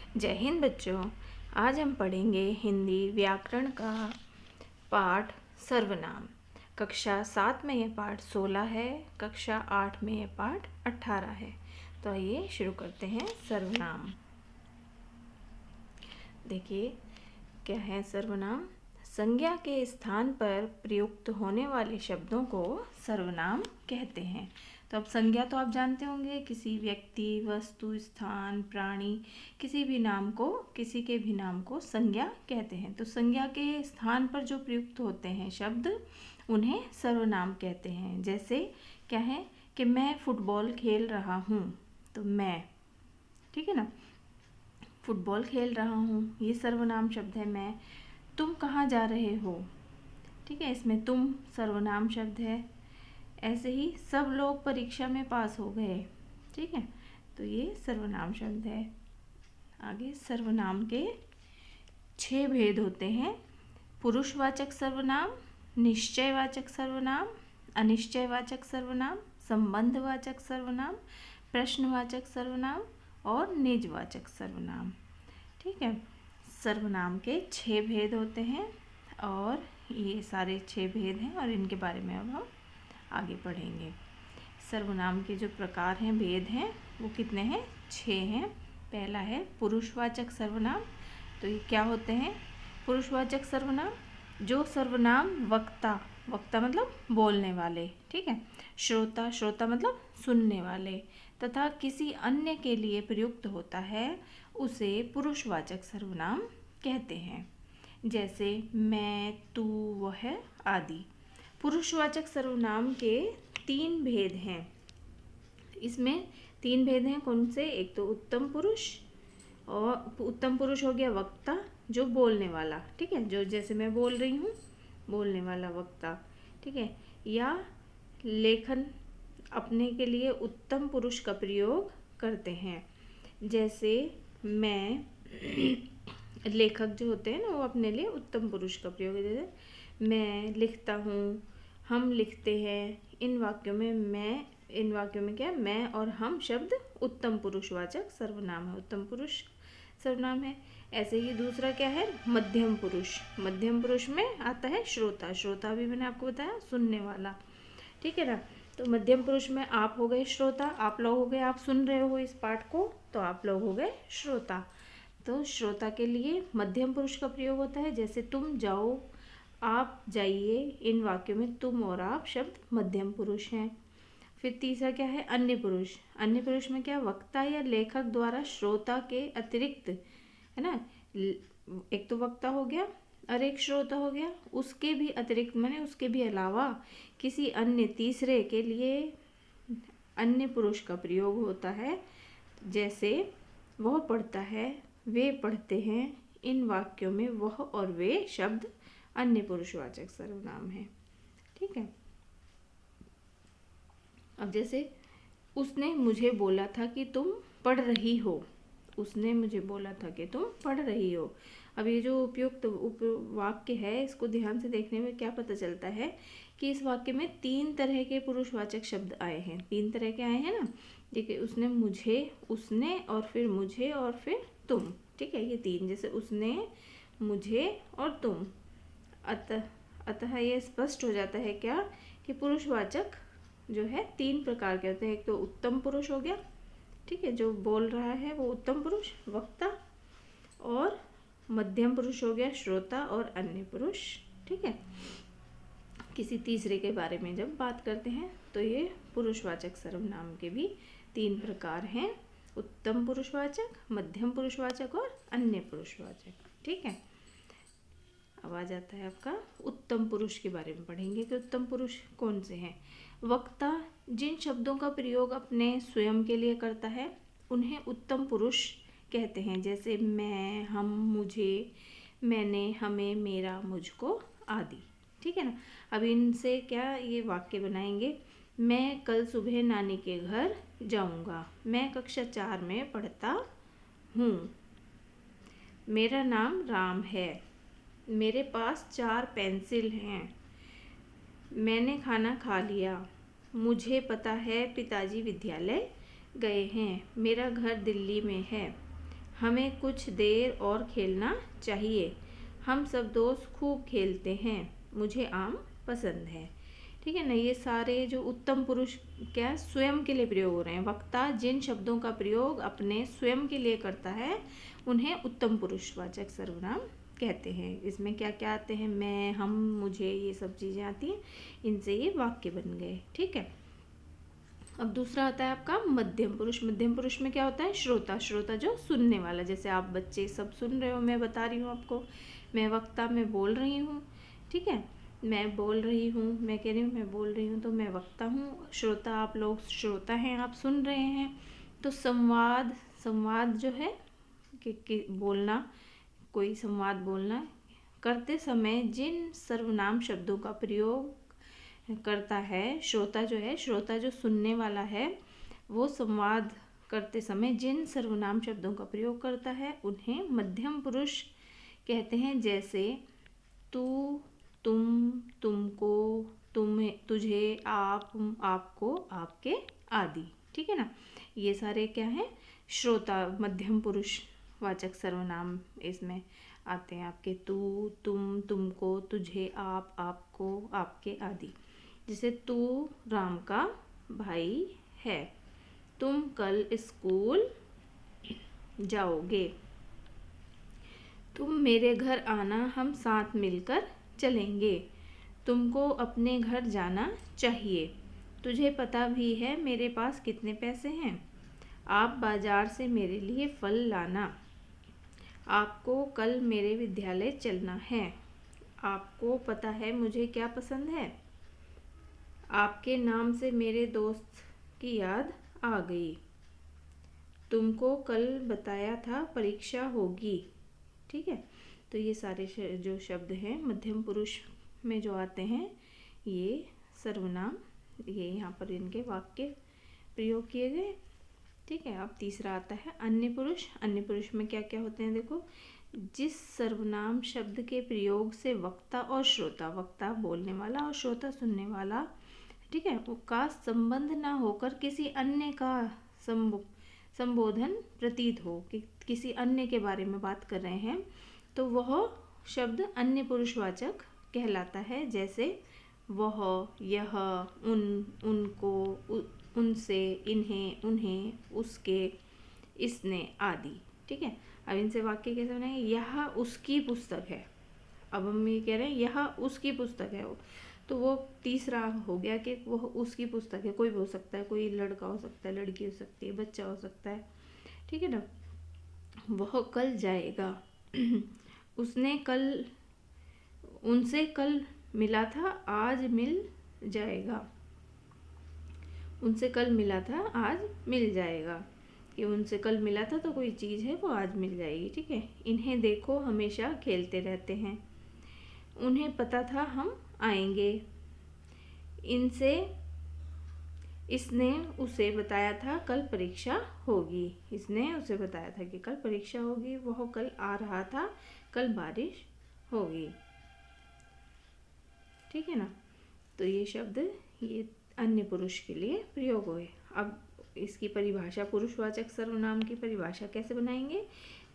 जय हिंद बच्चों। आज हम पढ़ेंगे हिंदी व्याकरण का पाठ सर्वनाम। कक्षा 7 में यह पाठ 16 है, कक्षा 8 में यह पाठ 18 है। तो आइए शुरू करते हैं। सर्वनाम देखिए क्या है सर्वनाम। संज्ञा के स्थान पर प्रयुक्त होने वाले शब्दों को सर्वनाम कहते हैं। तो अब संज्ञा तो आप जानते होंगे, किसी व्यक्ति, वस्तु, स्थान, प्राणी, किसी के भी नाम को संज्ञा कहते हैं। तो संज्ञा के स्थान पर जो प्रयुक्त होते हैं शब्द, उन्हें सर्वनाम कहते हैं। जैसे क्या है कि मैं फुटबॉल खेल रहा हूँ, तो मैं, ठीक है ना, फुटबॉल खेल रहा हूँ, ये सर्वनाम शब्द है मैं। तुम कहाँ जा रहे हो, ठीक है, इसमें तुम सर्वनाम शब्द है। ऐसे ही सब लोग परीक्षा में पास हो गए, ठीक है, तो ये सर्वनाम शब्द है। आगे सर्वनाम के 6 भेद होते हैं। पुरुषवाचक सर्वनाम, निश्चयवाचक सर्वनाम, अनिश्चयवाचक सर्वनाम, संबंधवाचक सर्वनाम, प्रश्नवाचक सर्वनाम और निजवाचक सर्वनाम, ठीक है। सर्वनाम के 6 भेद होते हैं और ये सारे 6 भेद हैं और इनके बारे में अब हम आगे पढ़ेंगे। सर्वनाम के जो प्रकार हैं, भेद हैं, वो कितने हैं? 6 हैं। पहला है पुरुषवाचक सर्वनाम। तो ये क्या होते हैं? पुरुषवाचक सर्वनाम, जो सर्वनाम वक्ता, वक्ता मतलब बोलने वाले, ठीक है, श्रोता, श्रोता मतलब सुनने वाले, तथा किसी अन्य के लिए प्रयुक्त होता है, उसे पुरुषवाचक सर्वनाम कहते हैं। जैसे मैं, तू, वह आदि। पुरुषवाचक सर्वनाम के 3 भेद हैं। इसमें 3 भेद हैं। कौन से? एक तो उत्तम पुरुष, और उत्तम पुरुष हो गया वक्ता, जो बोलने वाला, ठीक है, जो जैसे मैं बोल रही हूँ, बोलने वाला वक्ता, ठीक है। या लेखन, अपने के लिए उत्तम पुरुष का प्रयोग करते हैं। जैसे मैं, लेखक जो होते हैं ना, वो अपने लिए उत्तम पुरुष का प्रयोग, जैसे मैं लिखता हूँ, हम लिखते हैं। इन वाक्यों में क्या है? मैं और हम शब्द उत्तम पुरुषवाचक सर्वनाम है, उत्तम पुरुष सर्वनाम है। ऐसे ही दूसरा क्या है? मध्यम पुरुष। मध्यम पुरुष में आता है श्रोता। श्रोता भी मैंने आपको बताया, सुनने वाला, ठीक है ना। तो मध्यम पुरुष में आप हो गए श्रोता, आप लोग हो गए, आप सुन रहे हो इस पाठ को, तो आप लोग हो गए श्रोता। तो श्रोता के लिए मध्यम पुरुष का प्रयोग होता है। जैसे तुम जाओ, आप जाइए, इन वाक्यों में तुम और आप शब्द मध्यम पुरुष हैं। फिर तीसरा क्या है? अन्य पुरुष। अन्य पुरुष में क्या? वक्ता या लेखक द्वारा श्रोता के अतिरिक्त, है ना, एक तो वक्ता हो गया और एक श्रोता हो गया, उसके भी अतिरिक्त, माने उसके भी अलावा किसी अन्य तीसरे के लिए अन्य पुरुष का प्रयोग होता है। जैसे वह पढ़ता है, वे पढ़ते हैं, इन वाक्यों में वह और वे शब्द अन्य पुरुषवाचक सर्वनाम है, ठीक है। अब जैसे उसने मुझे बोला था कि तुम पढ़ रही हो, उसने मुझे बोला था कि तुम पढ़ रही हो। अब ये जो उपयुक्त वाक्य है, इसको ध्यान से देखने में क्या पता चलता है कि इस वाक्य में 3 तरह के पुरुषवाचक शब्द आए हैं। 3 तरह के आए हैं ना, देखिए, उसने, मुझे, उसने और फिर मुझे और फिर तुम, ठीक है, ये 3, जैसे उसने, मुझे और तुम। अतः ये स्पष्ट हो जाता है क्या कि पुरुषवाचक जो है 3 प्रकार के होते हैं। एक तो उत्तम पुरुष हो गया, ठीक है, जो बोल रहा है वो उत्तम पुरुष, वक्ता, और मध्यम पुरुष हो गया श्रोता, और अन्य पुरुष, ठीक है। किसी तीसरे के बारे में जब बात करते हैं तो ये पुरुषवाचक सर्वनाम के भी 3 प्रकार हैं, उत्तम पुरुषवाचक, मध्यम पुरुषवाचक और अन्य पुरुषवाचक, ठीक है। अब आ जाता है आपका उत्तम पुरुष के बारे में पढ़ेंगे कि उत्तम पुरुष कौन से हैं। वक्ता जिन शब्दों का प्रयोग अपने स्वयं के लिए करता है, उन्हें उत्तम पुरुष कहते हैं। जैसे मैं, हम, मुझे, मैंने, हमें, मेरा, मुझको आदि, ठीक है ना। अब इनसे क्या ये वाक्य बनाएंगे? मैं कल सुबह नानी के घर जाऊंगा। मैं कक्षा 4 में पढ़ता हूँ। मेरा नाम राम है। मेरे पास 4 पेंसिल हैं। मैंने खाना खा लिया। मुझे पता है पिताजी विद्यालय गए हैं। मेरा घर दिल्ली में है। हमें कुछ देर और खेलना चाहिए। हम सब दोस्त खूब खेलते हैं। मुझे आम पसंद है। ठीक है ना, ये सारे जो उत्तम पुरुष क्या स्वयं के लिए प्रयोग हो रहे हैं। वक्ता जिन शब्दों का प्रयोग अपने स्वयं के लिए करता है उन्हें उत्तम पुरुषवाचक सर्वनाम कहते हैं। इसमें क्या क्या आते हैं, मैं, हम, मुझे, ये सब चीज़ें आती हैं। इनसे ये वाक्य बन गए। ठीक है, अब दूसरा आता है आपका मध्यम पुरुष। मध्यम पुरुष में क्या होता है, श्रोता। श्रोता जो सुनने वाला, जैसे आप बच्चे सब सुन रहे हो, मैं बता रही हूँ आपको, मैं वक्ता, मैं बोल रही हूँ। ठीक है, मैं बोल रही हूँ, मैं कह रही हूँ मैं बोल रही हूँ, तो मैं वक्ता हूँ। श्रोता, आप लोग श्रोता हैं, आप सुन रहे हैं। तो संवाद, संवाद जो है कि बोलना, कोई संवाद बोलना करते समय जिन सर्वनाम शब्दों का प्रयोग करता है श्रोता जो है, श्रोता जो सुनने वाला है, वो संवाद करते समय जिन सर्वनाम शब्दों का प्रयोग करता है उन्हें मध्यम पुरुष कहते हैं। जैसे तू, तुम, तुमको, तुम्हें, तुझे, आप, आपको, आपके आदि। ठीक है ना, ये सारे क्या हैं, श्रोता मध्यम पुरुष वाचक सर्वनाम इसमें आते हैं आपके। तू, तुम, तुमको, तुझे, आप, आपको, आपके आदि। जैसे तू राम का भाई है। तुम कल स्कूल जाओगे। तुम मेरे घर आना, हम साथ मिलकर चलेंगे। तुमको अपने घर जाना चाहिए। तुझे पता भी है मेरे पास कितने पैसे हैं। आप बाजार से मेरे लिए फल लाना। आपको कल मेरे विद्यालय चलना है। आपको पता है मुझे क्या पसंद है। आपके नाम से मेरे दोस्त की याद आ गई। तुमको कल बताया था परीक्षा होगी। ठीक है, तो ये सारे जो शब्द हैं मध्यम पुरुष में जो आते हैं, ये सर्वनाम, ये यहाँ पर इनके वाक्य प्रयोग किए गए। ठीक है, अब तीसरा आता है अन्य पुरुष। अन्य पुरुष में क्या क्या होते हैं, देखो, जिस सर्वनाम शब्द के प्रयोग से वक्ता और श्रोता, वक्ता बोलने वाला और श्रोता सुनने वाला, ठीक है, वो का संबंध ना होकर किसी अन्य का संबोधन प्रतीत हो, कि किसी अन्य के बारे में बात कर रहे हैं, तो वह शब्द अन्य पुरुषवाचक कहलाता है। जैसे वह, यह, उन, उनको, उनसे, इन्हें, उन्हें, उसके, इसने आदि। ठीक है, अब इनसे वाक्य कैसे बनाएंगे, यह उसकी पुस्तक है। अब हम ये कह रहे हैं यह उसकी पुस्तक है, तो वो तीसरा हो गया कि वह उसकी पुस्तक है। कोई भी हो सकता है, कोई लड़का हो सकता है, लड़की हो सकती है, बच्चा हो सकता है। ठीक है ना, वह कल जाएगा। उसने कल, उनसे कल मिला था, आज मिल जाएगा। उनसे कल मिला था, आज मिल जाएगा, कि उनसे कल मिला था तो कोई चीज़ है वो आज मिल जाएगी। ठीक है, इन्हें देखो हमेशा खेलते रहते हैं। उन्हें पता था हम आएंगे। इनसे, इसने उसे बताया था कल परीक्षा होगी। इसने उसे बताया था कि कल परीक्षा होगी। वह कल आ रहा था, कल बारिश होगी। ठीक है ना, तो ये शब्द ये अन्य पुरुष के लिए प्रयोग हुए। अब इसकी परिभाषा, पुरुषवाचक सर्वनाम की परिभाषा कैसे बनाएंगे,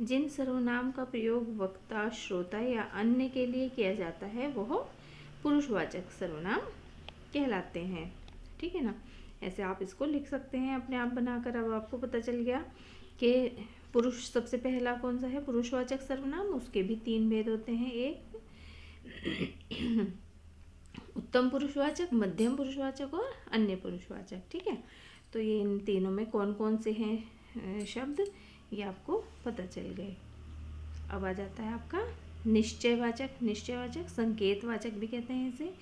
जिन सर्वनाम का प्रयोग वक्ता, श्रोता या अन्य के लिए किया जाता है वह पुरुषवाचक सर्वनाम कहलाते हैं। ठीक है ना, ऐसे आप इसको लिख सकते हैं अपने आप बनाकर। अब आपको पता चल गया कि पुरुष सबसे पहला कौन सा है, पुरुषवाचक सर्वनाम। उसके भी 3 भेद होते हैं, एक उत्तम पुरुषवाचक, मध्यम पुरुषवाचक और अन्य पुरुषवाचक। ठीक है, तो ये इन तीनों में कौन कौन से हैं शब्द, ये आपको पता चल गए। अब आ जाता है आपका निश्चयवाचक। निश्चयवाचक, संकेतवाचक भी कहते हैं इसे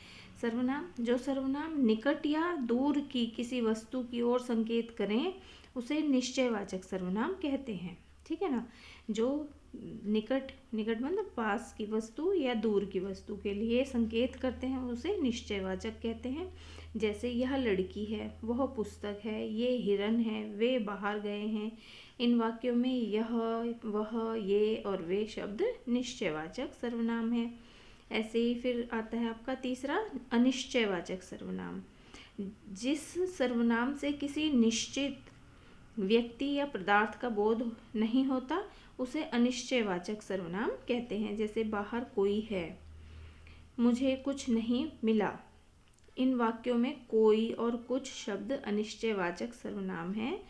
सर्वनाम। जो सर्वनाम निकट या दूर की किसी वस्तु की ओर संकेत करें उसे निश्चयवाचक सर्वनाम कहते हैं। ठीक है ना, जो निकट, निकट मतलब पास की वस्तु या दूर की वस्तु के लिए संकेत करते हैं उसे निश्चयवाचक कहते हैं। जैसे यह लड़की है, वह पुस्तक है, ये हिरन है, वे बाहर गए हैं। इन वाक्यों में यह, वह, ये और वे शब्द निश्चयवाचक सर्वनाम है। ऐसे ही फिर आता है आपका तीसरा अनिश्चयवाचक सर्वनाम। जिस सर्वनाम से किसी निश्चित व्यक्ति या पदार्थ का बोध नहीं होता उसे अनिश्चयवाचक सर्वनाम कहते हैं। जैसे बाहर कोई है, मुझे कुछ नहीं मिला। इन वाक्यों में कोई और कुछ शब्द अनिश्चयवाचक सर्वनाम हैं।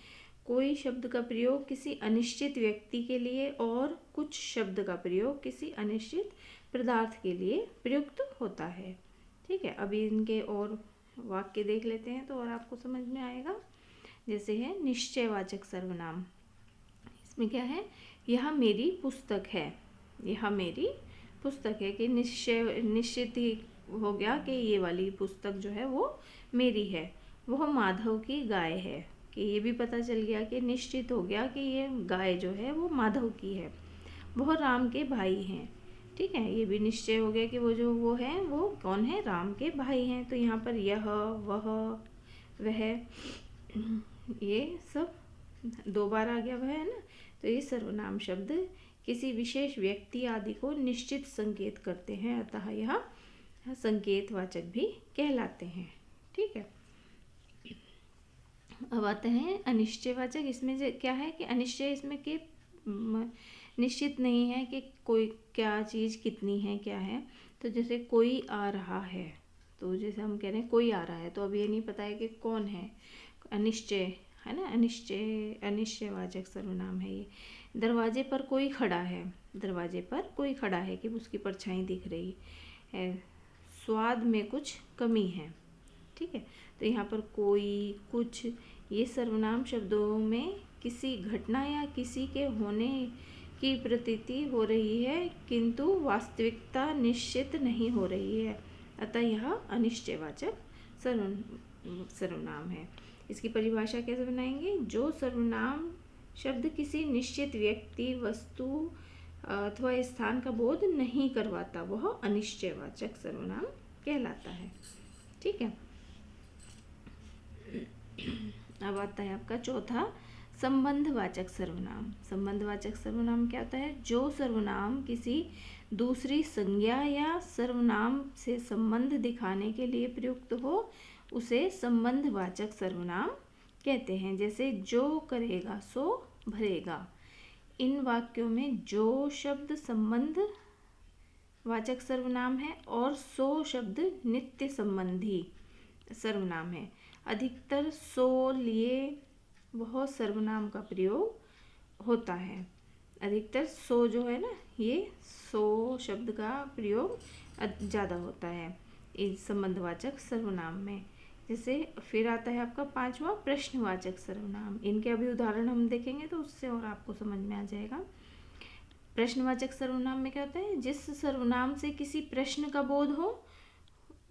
कोई शब्द का प्रयोग किसी अनिश्चित व्यक्ति के लिए और कुछ शब्द का प्रयोग किसी अनिश्चित पदार्थ के लिए प्रयुक्त होता है। ठीक है, अभी इनके और वाक्य देख लेते हैं तो और आपको समझ में आएगा। जैसे है निश्चयवाचक सर्वनाम, इसमें क्या है, यह मेरी पुस्तक है। यह मेरी पुस्तक है कि निश्चित ही हो गया कि ये वाली पुस्तक जो है वो मेरी है। वह माधव की गाय है, कि ये भी पता चल गया कि निश्चित हो गया कि ये गाय जो है वो माधव की है। वह राम के भाई हैं। ठीक है, ये भी निश्चय हो गया कि वो जो वो है वो कौन है, राम के भाई हैं। तो यहाँ पर यह, वह, वह, ये सब दो बार आ गया वह, है ना। तो ये सर्वनाम शब्द किसी विशेष व्यक्ति आदि को निश्चित संकेत करते हैं, अतः यह संकेतवाचक भी कहलाते हैं। ठीक है, अब आते हैं अनिश्चयवाचक। इसमें क्या है कि अनिश्चय इसमें कि निश्चित नहीं है कि कोई क्या चीज़ कितनी है, क्या है। तो जैसे कोई आ रहा है, तो जैसे हम कह रहे हैं कोई आ रहा है, तो अब ये नहीं पता है कि कौन है, अनिश्चय है ना, अनिश्चयवाचक सर्वनाम है ये। दरवाजे पर कोई खड़ा है, दरवाजे पर कोई खड़ा है कि उसकी परछाई दिख रही है। स्वाद में कुछ कमी है। ठीक है, तो यहाँ पर कोई, कुछ, ये सर्वनाम शब्दों में किसी घटना या किसी के होने की प्रतीति हो रही है, किंतु वास्तविकता निश्चित नहीं हो रही है, अतः यह अनिश्चयवाचक सर्वनाम है। इसकी परिभाषा कैसे बनाएंगे, जो सर्वनाम शब्द किसी निश्चित व्यक्ति, वस्तु अथवा स्थान का बोध नहीं करवाता, वह अनिश्चयवाचक सर्वनाम कहलाता है। ठीक है, अब आता है आपका चौथा, संबंधवाचक सर्वनाम। संबंधवाचक सर्वनाम क्या होता है, जो सर्वनाम किसी दूसरी संज्ञा या सर्वनाम से संबंध दिखाने के लिए प्रयुक्त हो, उसे संबंधवाचक सर्वनाम कहते हैं। जैसे जो करेगा सो भरेगा। इन वाक्यों में जो शब्द संबंध वाचक सर्वनाम है और सो शब्द नित्य संबंधी सर्वनाम है। अधिकतर सो लिए वह सर्वनाम का प्रयोग होता है। अधिकतर सो जो है ना, ये सो शब्द का प्रयोग ज़्यादा होता है इस संबंधवाचक सर्वनाम में। जैसे फिर आता है आपका पांचवा, प्रश्नवाचक सर्वनाम। इनके अभी उदाहरण हम देखेंगे तो उससे और आपको समझ में आ जाएगा। प्रश्नवाचक सर्वनाम में क्या होता है, जिस सर्वनाम से किसी प्रश्न का बोध हो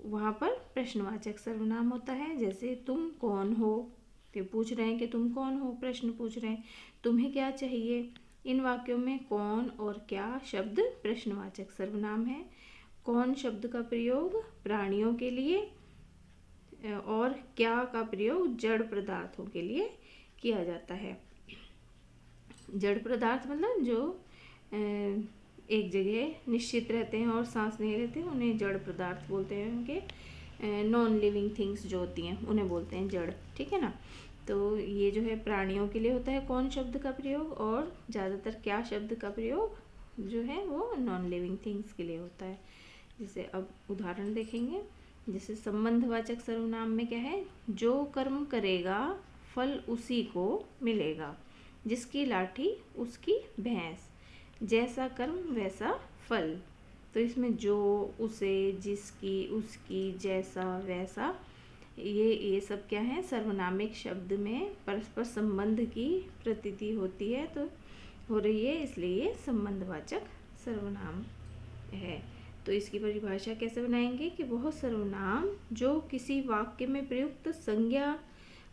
वहाँ पर प्रश्नवाचक सर्वनाम होता है। जैसे तुम कौन हो, तो पूछ रहे हैं कि तुम कौन हो, प्रश्न पूछ रहे हैं, तुम्हें क्या चाहिए। इन वाक्यों में कौन और क्या शब्द प्रश्नवाचक सर्वनाम है। कौन शब्द का प्रयोग प्राणियों के लिए और क्या का प्रयोग जड़ पदार्थों के लिए किया जाता है। जड़ पदार्थ मतलब जो एक जगह निश्चित रहते हैं और सांस नहीं लेते, उन्हें जड़ पदार्थ बोलते हैं। उनके नॉन लिविंग थिंग्स जो होती हैं उन्हें बोलते हैं जड़। ठीक है ना, तो ये जो है प्राणियों के लिए होता है कौन शब्द का प्रयोग, और ज़्यादातर क्या शब्द का प्रयोग जो है वो नॉन लिविंग थिंग्स के लिए होता है। जैसे अब उदाहरण देखेंगे। जैसे संबंधवाचक सर्वनाम में क्या है, जो कर्म करेगा फल उसी को मिलेगा, जिसकी लाठी उसकी भैंस, जैसा कर्म वैसा फल। तो इसमें जो, उसे, जिसकी, उसकी, जैसा, वैसा, ये सब क्या है, सर्वनामिक शब्द में परस्पर संबंध की प्रतीति होती है, तो हो रही है, इसलिए ये संबंधवाचक सर्वनाम है। तो इसकी परिभाषा कैसे बनाएंगे कि वह सर्वनाम जो किसी वाक्य में प्रयुक्त संज्ञा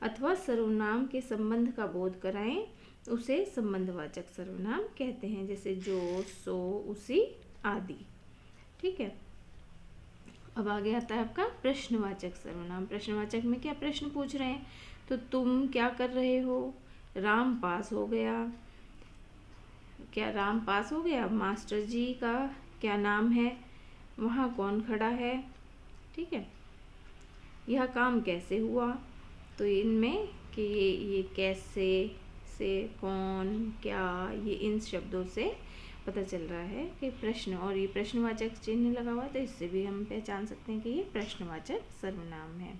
अथवा सर्वनाम के संबंध का बोध कराएं, उसे संबंधवाचक सर्वनाम कहते हैं। जैसे जो, सो, उसी आदि। ठीक है, अब आगे आता है आपका प्रश्नवाचक सर्वनाम। प्रश्नवाचक में क्या प्रश्न पूछ रहे हैं, तो तुम क्या कर रहे हो, राम पास हो गया, क्या राम पास हो गया, मास्टर जी का क्या नाम है, वहाँ कौन खड़ा है। ठीक है, यह काम कैसे हुआ, तो इनमें कि ये कैसे से कौन, क्या, ये इन शब्दों से पता चल रहा है कि प्रश्न, और ये प्रश्नवाचक चिन्ह लगा हुआ है तो इससे भी हम पहचान सकते हैं कि ये प्रश्नवाचक सर्वनाम है।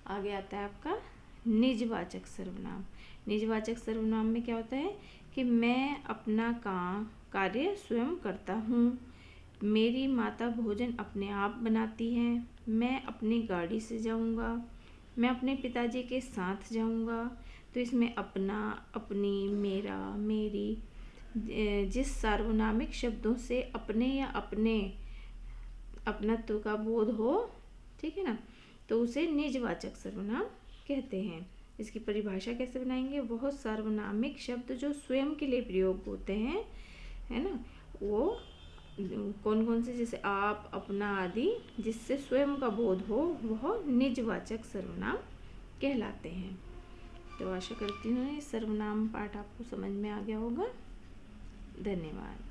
आगे आता है आपका निजवाचक सर्वनाम। निजवाचक सर्वनाम में क्या होता है कि मैं अपना कार्य स्वयं करता हूँ, मेरी माता भोजन अपने आप बनाती हैं, मैं अपनी गाड़ी से जाऊँगा, मैं अपने पिताजी के साथ जाऊँगा। तो इसमें अपना, अपनी, मेरा, मेरी, जिस सार्वनामिक शब्दों से अपने या अपने अपनत्व का बोध हो, ठीक है ना, तो उसे निजवाचक सर्वनाम कहते हैं। इसकी परिभाषा कैसे बनाएंगे? वह सार्वनामिक शब्द जो स्वयं के लिए प्रयोग होते हैं, है ना, वो कौन कौन से, जैसे आप, अपना आदि, जिससे स्वयं का बोध हो, वह निजवाचक सर्वनाम कहलाते हैं। तो आशा करती हूँ ये सर्वनाम पाठ आपको समझ में आ गया होगा। धन्यवाद।